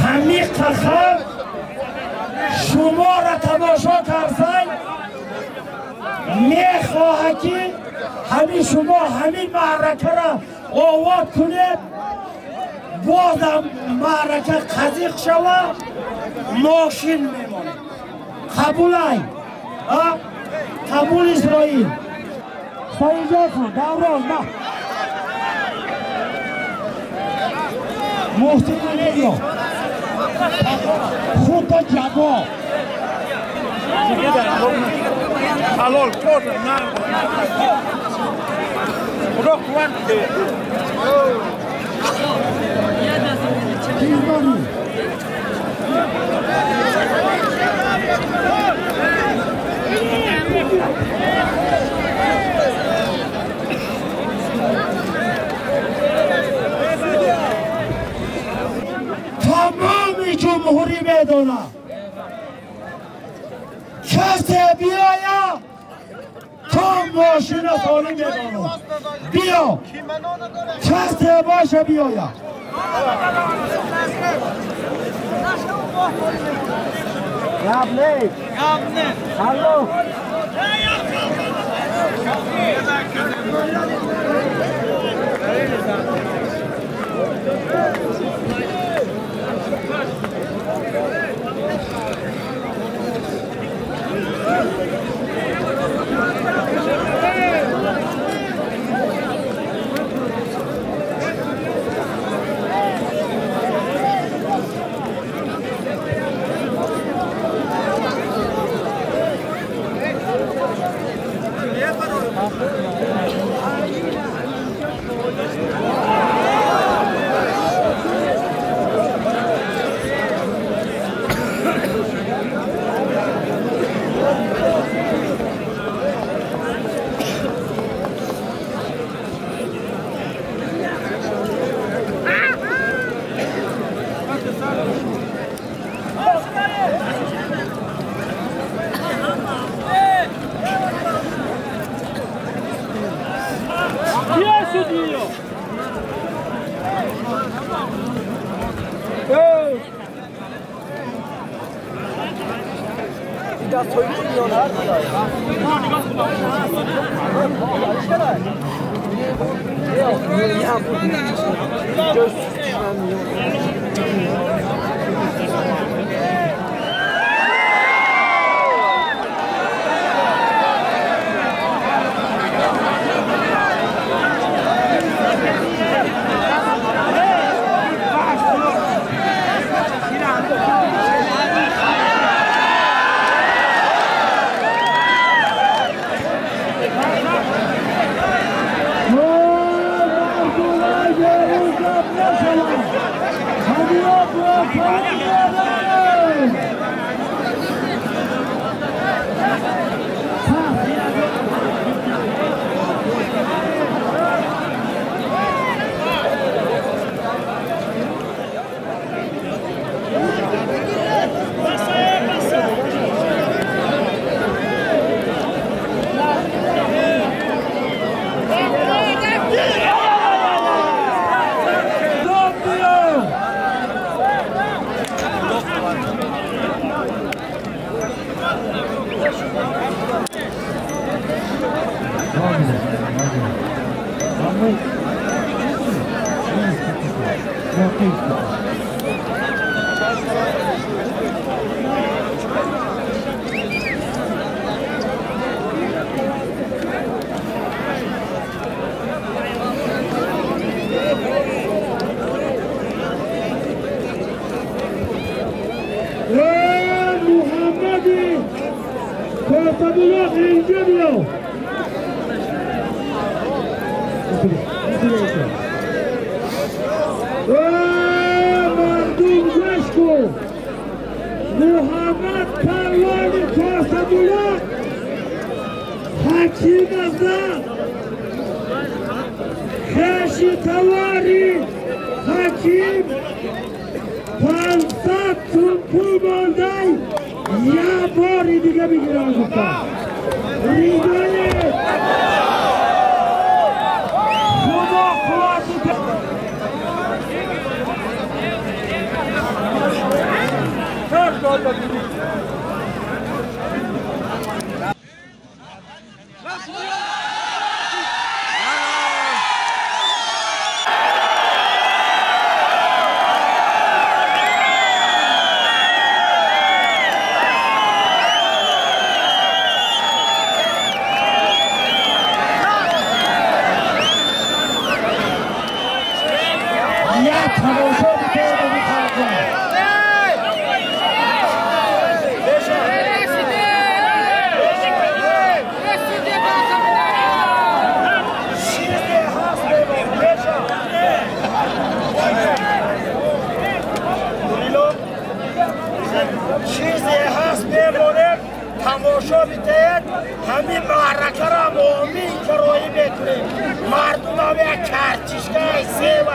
همین قخم شما را تماشا کردن میخواهد که همین شما همین معرکه را آواد کنید بازم معرکه قضیق شود ماشین میمونه قبول ای قبول اسرائیل سایجا کن دوران نه محسن نگیو خود جواب حلال کردم نه خدا قوت بده تمام جمهوری میدونه کسی بیاید تا ماشین سالی میدونه بیا کسی باشه بیاید Gabne! Hallo! Portadullah اینجا بیا مردم گوش کن محمد پروان portadullah حکیم ازد خشی تواری حکیم 500 تون پول ماندن یه باری دیگه بگیرم گفتم ریدای خدا خواهد تماشا بیتید همین معرکه را مهمی کرایی بکنیم مردم هم یک کرچیشگاه سه و